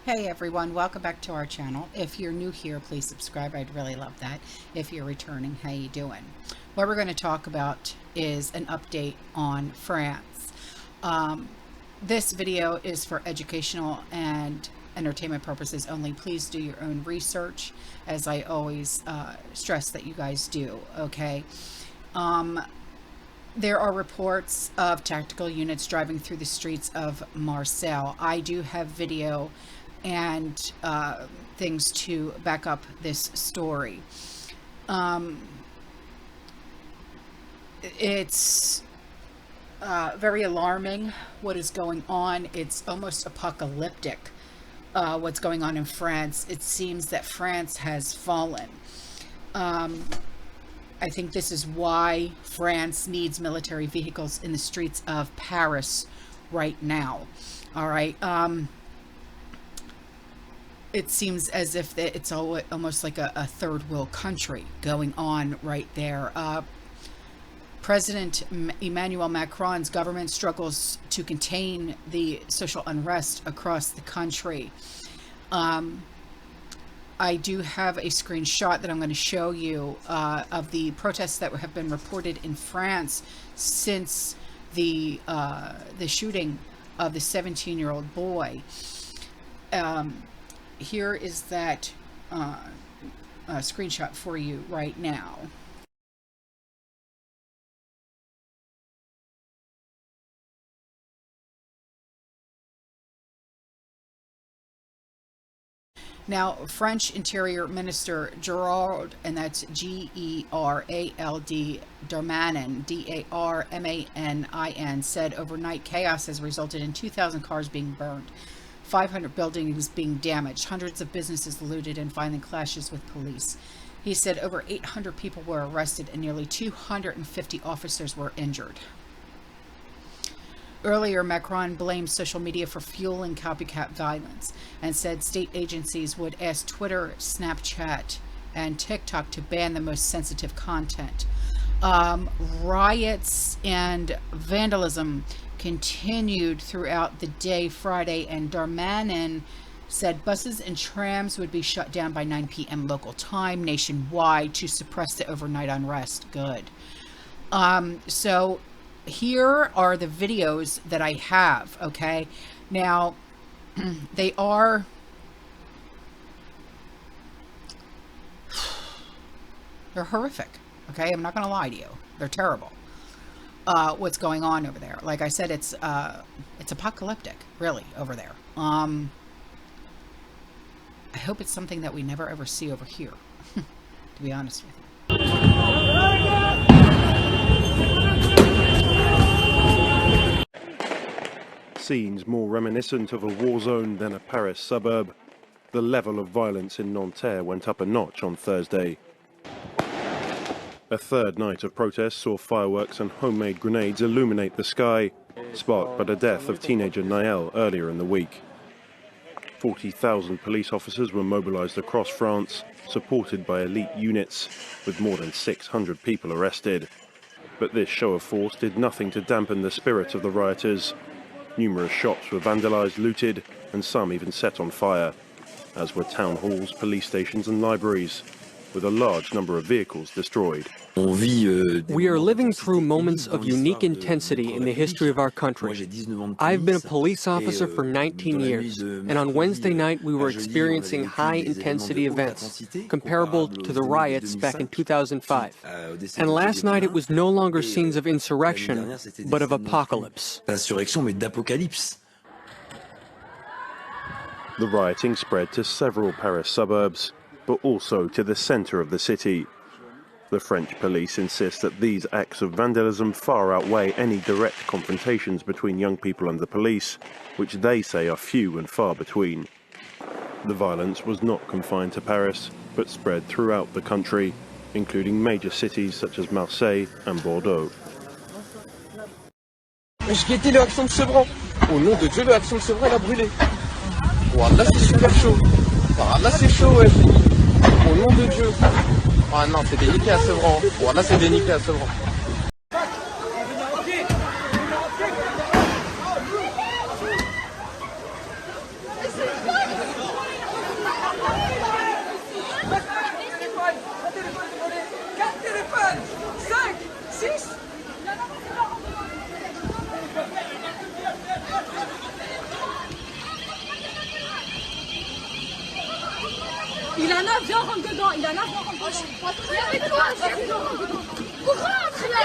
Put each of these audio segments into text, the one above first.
Hey everyone, welcome back to our channel. If you're new here, please subscribe. I'd really love that. If you're returning, how you doing? What we're going to talk about is an update on France. This video is for educational and entertainment purposes only. Please do your own research, as I always stress that you guys do, okay? There are reports of tactical units driving through the streets of Marseille. I do have video and things to back up this story. It's very alarming what is going on. It's almost apocalyptic what's going on in France. It seems that France has fallen. I think this is why France needs military vehicles in the streets of Paris right now. All right. It seems as if it's almost like a third world country going on right there. President Emmanuel Macron's government struggles to contain the social unrest across the country. I do have a screenshot that I'm going to show you of the protests that have been reported in France since the shooting of the 17-year-old boy. Here is that screenshot for you right now. Now, French Interior Minister Gerald, and that's G-E-R-A-L-D, Darmanin, D-A-R-M-A-N-I-N, said overnight chaos has resulted in 2,000 cars being burned, 500 buildings being damaged, hundreds of businesses looted, and violent clashes with police. He said over 800 people were arrested and nearly 250 officers were injured. Earlier, Macron blamed social media for fueling copycat violence and said state agencies would ask Twitter, Snapchat, and TikTok to ban the most sensitive content. Riots and vandalism continued throughout the day Friday, and Darmanin said buses and trams would be shut down by 9 p.m. local time nationwide to suppress the overnight unrest. Good. So here are the videos that I have, okay? Now, they're horrific, okay? I'm not going to lie to you. They're terrible. What's going on over there? Like I said, it's apocalyptic, really, over there. I hope it's something that we never ever see over here, to be honest with you. Scenes more reminiscent of a war zone than a Paris suburb. The level of violence in Nanterre went up a notch on Thursday. A third night of protests saw fireworks and homemade grenades illuminate the sky, sparked by the death of teenager Naël earlier in the week. 40,000 police officers were mobilized across France, supported by elite units, with more than 600 people arrested. But this show of force did nothing to dampen the spirit of the rioters. Numerous shops were vandalized, looted, and some even set on fire, as were town halls, police stations and libraries, with a large number of vehicles destroyed. We are living through moments of unique intensity in the history of our country. I've been a police officer for 19 years, and on Wednesday night we were experiencing high-intensity events, comparable to the riots back in 2005. And last night it was no longer scenes of insurrection, but of apocalypse. The rioting spread to several Paris suburbs, but also to the centre of the city. The French police insist that these acts of vandalism far outweigh any direct confrontations between young people and the police, which they say are few and far between. The violence was not confined to Paris, but spread throughout the country, including major cities such as Marseille and Bordeaux. Je guettais le Action de Sevran. Au nom de Dieu, le Action de Sevran, elle a brûlé. Voilà, c'est super chaud. Voilà, c'est chaud, ouais. Au nom de Dieu. Ah non, c'est déniqué à Sevran. Voilà, c'est déniqué à Sevran. Il en a, viens, rentre dedans. Il en a, viens, rentre dedans. Viens avec toi, viens, rentre dedans. Rentre là.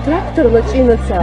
Трактор начинается.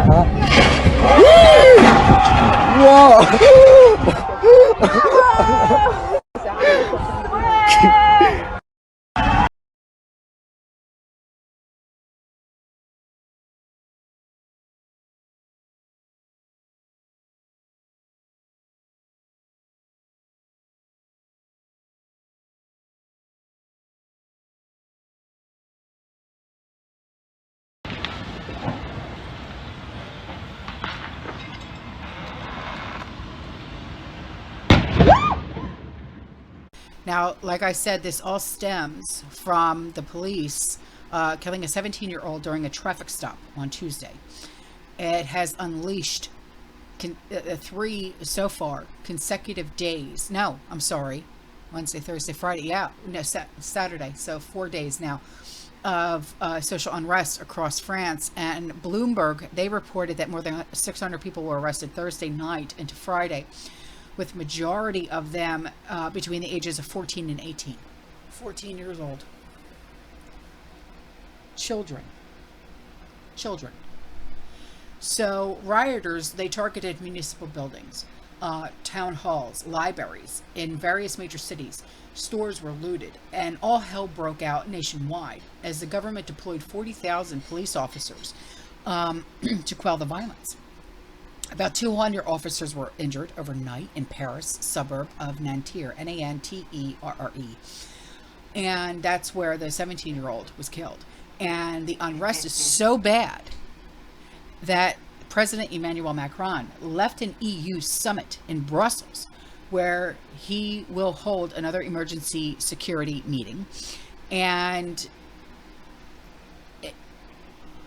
Now, like I said, this all stems from the police killing a 17-year-old during a traffic stop on Tuesday. It has unleashed 3 so far consecutive days. No, I'm sorry. Wednesday, Thursday, Friday. Yeah, no, Saturday. So 4 days now of social unrest across France. And Bloomberg, they reported that more than 600 people were arrested Thursday night into Friday, with majority of them between the ages of 14 and 18. 14 years old. Children. So rioters, they targeted municipal buildings, town halls, libraries in various major cities. Stores were looted, and all hell broke out nationwide as the government deployed 40,000 police officers to quell the violence. About 200 officers were injured overnight in Paris, suburb of Nanterre, Nanterre. And that's where the 17-year-old was killed. And the unrest is so bad that President Emmanuel Macron left an EU summit in Brussels, where he will hold another emergency security meeting. And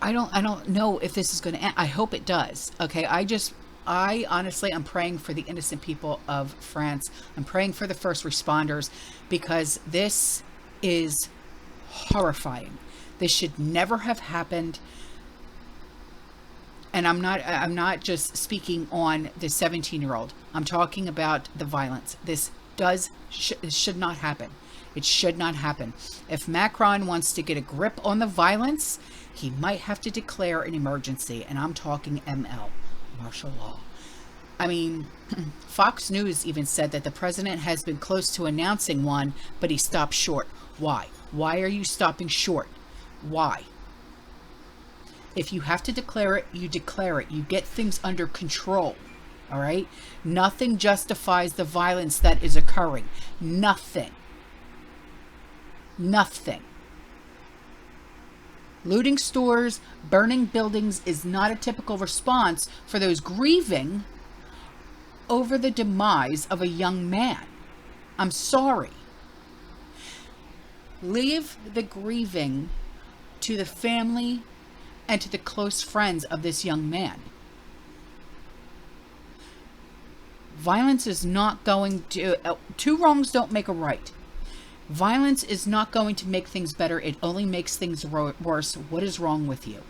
I don't know if this is going to end. I hope it does. Okay. I honestly, I'm praying for the innocent people of France. I'm praying for the first responders, because this is horrifying. This should never have happened. And I'm not just speaking on the 17-year-old. I'm talking about the violence. This should not happen. It should not happen. If Macron wants to get a grip on the violence, he might have to declare an emergency. And I'm talking ML, martial law. I mean, Fox News even said that the president has been close to announcing one, but he stopped short. Why? Why are you stopping short? Why? If you have to declare it, you declare it. You get things under control. All right? Nothing justifies the violence that is occurring. Nothing. Nothing. Looting stores, burning buildings is not a typical response for those grieving over the demise of a young man. I'm sorry. Leave the grieving to the family and to the close friends of this young man. Violence is not going to... two wrongs don't make a right. Violence is not going to make things better. It only makes things worse. What is wrong with you?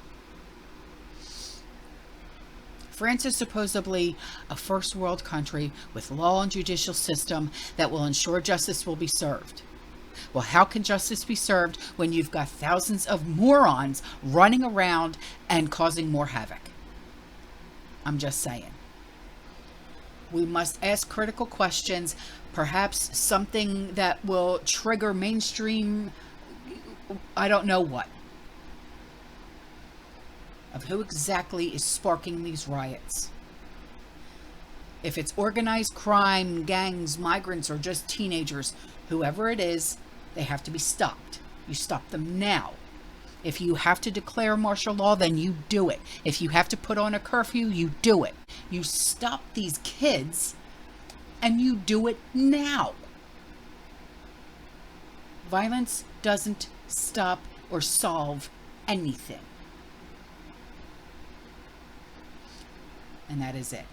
France is supposedly a first world country with law and judicial system that will ensure justice will be served. Well, how can justice be served when you've got thousands of morons running around and causing more havoc? I'm just saying. We must ask critical questions, perhaps something that will trigger mainstream, I don't know what, of who exactly is sparking these riots. If it's organized crime, gangs, migrants, or just teenagers, whoever it is, they have to be stopped. You stop them now. If you have to declare martial law, then you do it. If you have to put on a curfew, you do it. You stop these kids, and you do it now. Violence doesn't stop or solve anything. And that is it.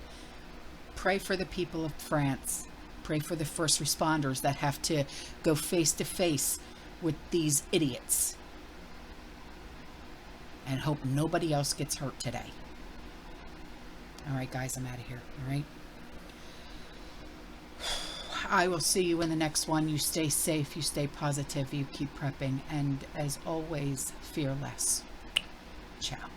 pray for the people of France. Pray for the first responders that have to go face to face with these idiots. And hope nobody else gets hurt today. All right, guys, I'm out of here. All right. I will see you in the next one. You stay safe, you stay positive, you keep prepping, and as always, fear less. Ciao.